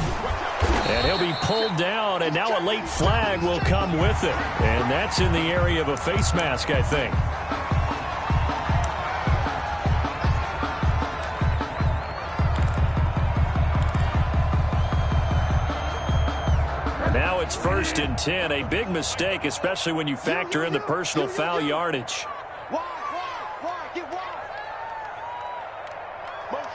S7: And he'll be pulled down, and now a late flag will come with it. And that's in the area of a face mask, I think. Now it's 1st and 10. A big mistake, especially when you factor in the personal foul yardage.
S10: Wide, get wide. Motion.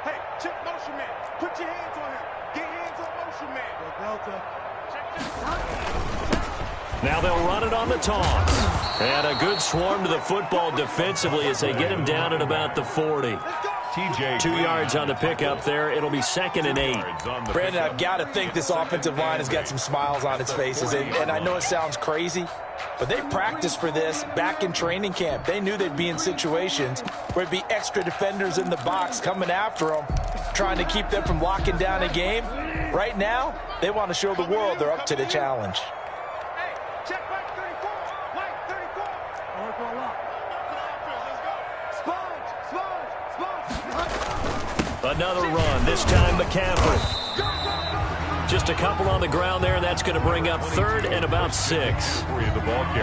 S10: Hey, check motion man. Put your hands on him. Get hands on motion man.
S7: Now they'll run it on the toss. And a good swarm to the football defensively as they get him down at about the 40. 2 yards on the pickup there. It'll be 2nd and 8.
S8: Brandon, I've got to think this offensive line has got some smiles on its faces. And I know it sounds crazy, but they practiced for this back in training camp. They knew they'd be in situations where it'd be extra defenders in the box coming after them, trying to keep them from locking down a game. Right now, they want to show the world they're up to the challenge.
S10: Hey, check back 34. White 34.
S7: Another run, this time McCaffrey. Just a couple on the ground there, and that's going to bring up 3rd and about 6.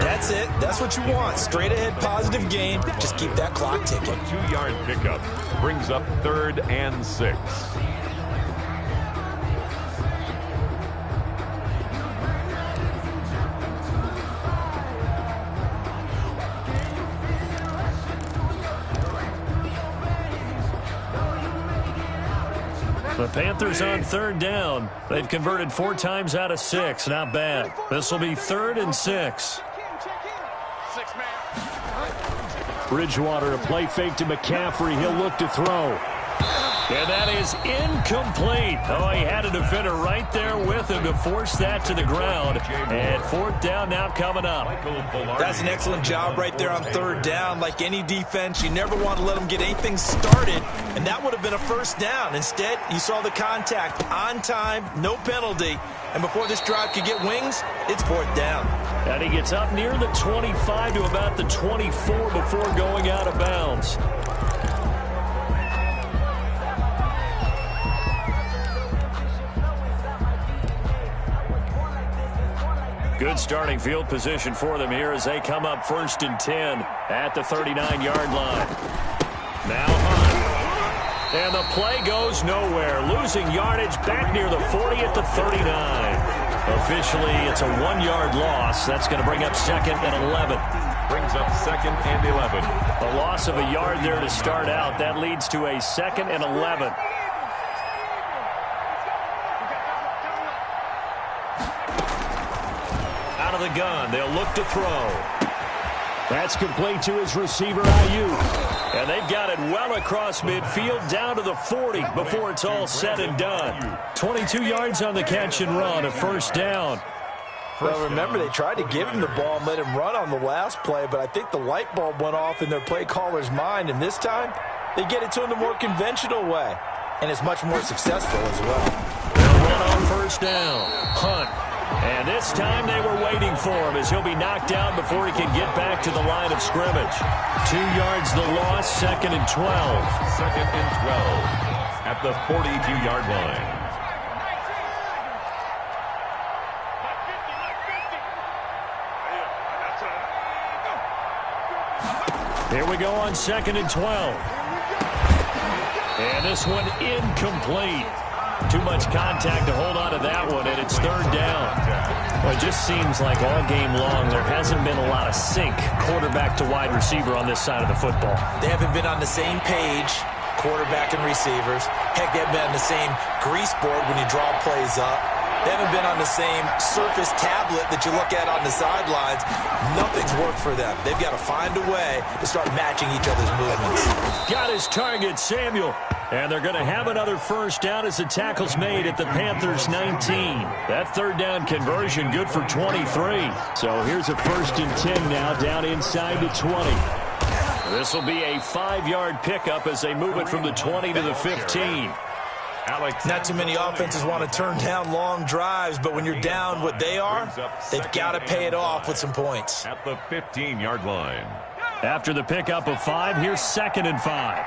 S8: That's it. That's what you want. Straight ahead positive game. Just keep that clock ticking.
S9: A 2-yard pickup brings up 3rd and 6.
S7: The Panthers on 3rd down. They've converted 4 times out of 6. Not bad. This will be 3rd and 6. Bridgewater, a play fake to McCaffrey. He'll look to throw. And that is incomplete. Oh, he had a defender right there with him to force that to the ground. And 4th down now coming up.
S8: That's an excellent job right there on 3rd down. Like any defense, you never want to let them get anything started. And that would have been a 1st down. Instead, you saw the contact on time, no penalty. And before this drive could get wings, it's 4th down.
S7: And he gets up near the 25 to about the 24 before going out of bounds. Good starting field position for them here as they come up 1st and 10 at the 39-yard line. Now Hunt. And the play goes nowhere. Losing yardage back near the 40 at the 39. Officially, it's a 1-yard loss. That's going to bring up 2nd and 11.
S9: Brings up 2nd and 11.
S7: A loss of a yard there to start out. That leads to a 2nd and 11. Out of the gun, they'll look to throw. That's complete to his receiver, Ayuk. And they've got it well across midfield down to the 40 before it's all said and done. 22 yards on the catch and run, a 1st down.
S8: Well, remember, they tried to give him the ball and let him run on the last play, but I think the light bulb went off in their play caller's mind, and this time they get it to him the more conventional way, and it's much more successful as well.
S7: They'll run on 1st first down. Hunt. And this time they were waiting for him as he'll be knocked down before he can get back to the line of scrimmage. 2 yards the loss, 2nd and 12.
S9: 2nd and 12 at the 42-yard line.
S7: Here we go on 2nd and 12. And this one incomplete. Too much contact to hold on to that one, and it's 3rd down. Well, it just seems like all game long there hasn't been a lot of sync quarterback to wide receiver on this side of the football.
S8: They haven't been on the same page, quarterback and receivers. Heck, they haven't been on the same grease board when you draw plays up. They haven't been on the same surface tablet that you look at on the sidelines. Nothing's worked for them. They've got to find a way to start matching each other's movements.
S7: Got his target, Samuel. And they're going to have another first down as the tackle's made at the Panthers' 19. That 3rd down conversion good for 23. So here's a 1st and 10 now down inside the 20. This will be a 5-yard pickup as they move it from the 20 to the 15.
S8: Not too many offenses want to turn down long drives, but when you're down what they are, they've got to pay it off with some points.
S9: At the 15-yard line.
S7: After the pickup of 5, here's 2nd and 5.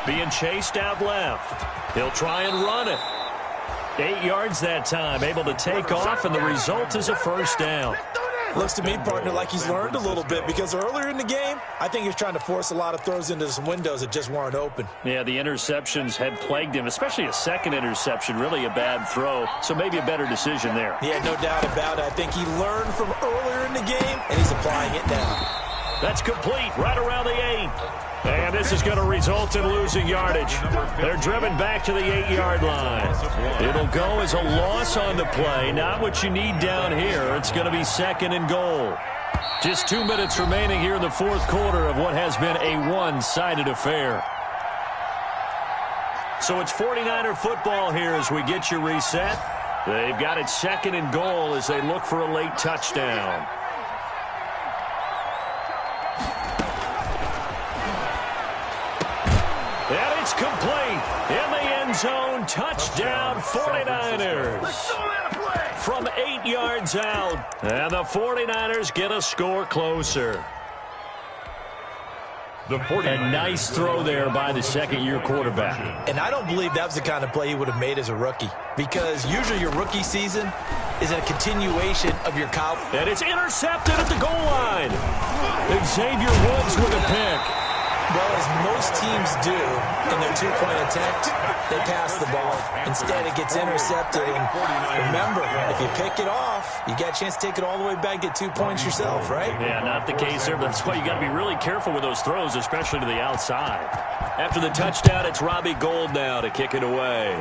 S7: Being chased out left. He'll try and run it. 8 yards that time, able to take off, and the result is a first down.
S8: Looks to me, partner, like he's learned a little bit because earlier in the game, I think he was trying to force a lot of throws into some windows that just weren't open.
S7: Yeah, the interceptions had plagued him, especially a second interception, really a bad throw, so maybe a better decision there.
S8: Yeah, no doubt about it. I think he learned from earlier in the game, and he's applying it now.
S7: That's complete, right around the 8. And this is going to result in losing yardage. They're driven back to the 8-yard line. It'll go as a loss on the play. Not what you need down here. It's going to be 2nd and goal. Just 2 minutes remaining here in the 4th quarter of what has been a one-sided affair. So it's 49er football here as we get you reset. They've got it 2nd and goal as they look for a late touchdown. And it's complete in the end zone. Touchdown 49ers from 8 yards out. And the 49ers get a score closer. A nice throw there by the second-year quarterback.
S8: And I don't believe that was the kind of play he would have made as a rookie, because usually your rookie season is a continuation of your college.
S7: And it's intercepted at the goal line. Xavier Woods with a pick.
S8: Well, as most teams do in their two-point attempt, they pass the ball. Instead, it gets intercepted. And remember, if you pick it off, you got a chance to take it all the way back, get 2 points yourself, right?
S7: Yeah, not the case there. But that's why you got to be really careful with those throws, especially to the outside. After the touchdown, it's Robbie Gould now to kick it away.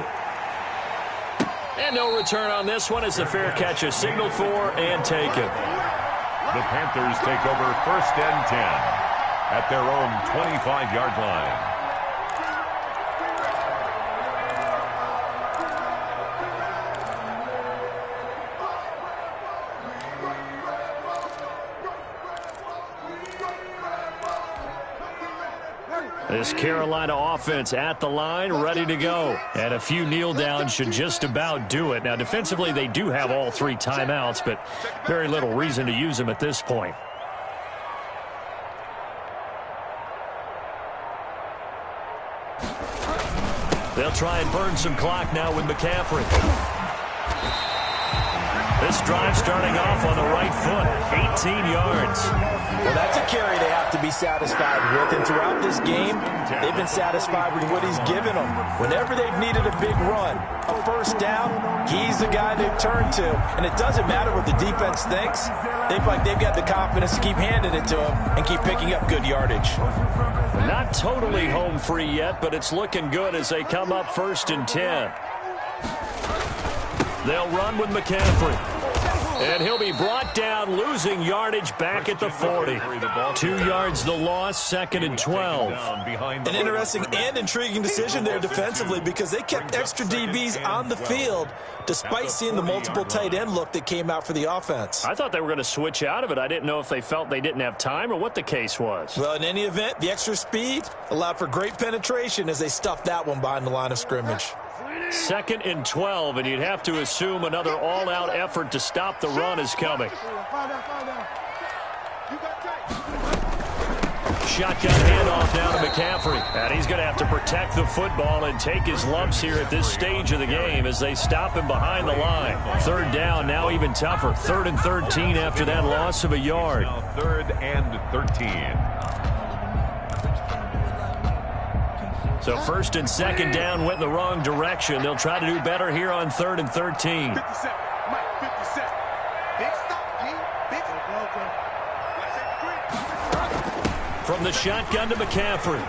S7: And no return on this one as the fair catch is signaled for and taken.
S9: The Panthers take over 1st and 10. At their own 25-yard line.
S7: This Carolina offense at the line, ready to go. And a few kneel downs should just about do it. Now, defensively, they do have all 3 timeouts, but very little reason to use them at this point. They'll try and burn some clock now with McCaffrey. This drive starting off on the right foot, 18 yards.
S8: Well, that's a carry they have to be satisfied with, and throughout this game, they've been satisfied with what he's given them. Whenever they've needed a big run, a first down, he's the guy they've turned to, and it doesn't matter what the defense thinks. They've got the confidence to keep handing it to him and keep picking up good yardage.
S7: Not totally home free yet, but it's looking good as they come up 1st and 10. They'll run with McCaffrey. And he'll be brought down, losing yardage back at the 40. 2 yards the loss, 2nd and 12.
S8: An interesting and intriguing decision there defensively because they kept extra DBs on the field despite seeing the multiple tight end look that came out for the offense.
S7: I thought they were going to switch out of it. I didn't know if they felt they didn't have time or what the case was.
S8: Well, in any event, the extra speed allowed for great penetration as they stuffed that one behind the line of scrimmage.
S7: 2nd and 12, and you'd have to assume another all-out effort to stop the run is coming. Shotgun handoff down to McCaffrey. And he's going to have to protect the football and take his lumps here at this stage of the game as they stop him behind the line. 3rd down, now even tougher. 3rd and 13 after that loss of a yard.
S9: Now 3rd and 13.
S7: So 1st and 2nd down went in the wrong direction. They'll try to do better here on 3rd and 13.
S10: 57. Mike, 57. Big stop, G. Big stop.
S7: From the shotgun to McCaffrey.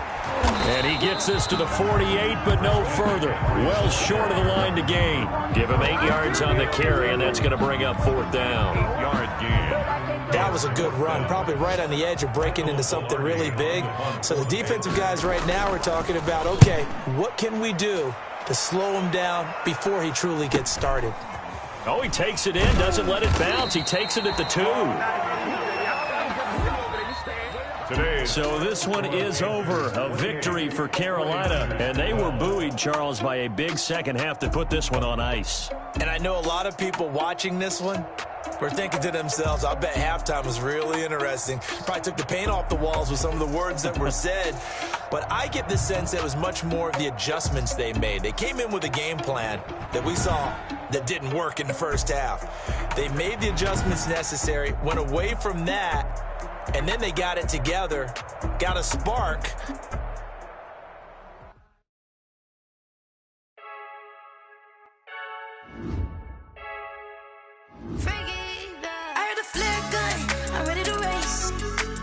S7: And he gets this to the 48, but no further. Well short of the line to gain. Give him 8 yards on the carry, and that's going to bring up 4th down.
S9: 8-yard gain.
S8: That was a good run, probably right on the edge of breaking into something really big. So the defensive guys right now are talking about, okay, what can we do to slow him down before he truly gets started?
S7: Oh, he takes it in, doesn't let it bounce. He takes it at the 2. So this one is over. A victory for Carolina. And they were buoyed, Charles, by a big second half to put this one on ice.
S8: And I know a lot of people watching this one were thinking to themselves, I bet halftime was really interesting. Probably took the paint off the walls with some of the words that were said. But I get the sense that it was much more of the adjustments they made. They came in with a game plan that we saw that didn't work in the first half. They made the adjustments necessary, went away from that, and then they got it together, got a spark.
S3: I heard the flare gun, I'm ready to race.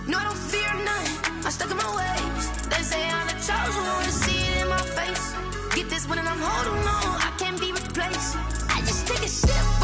S3: No, I don't fear none, I'm stuck in my ways. They say I'm the chosen one, see it in my face. Get this one and I'm holding on, I can't be replaced. I just take a sip.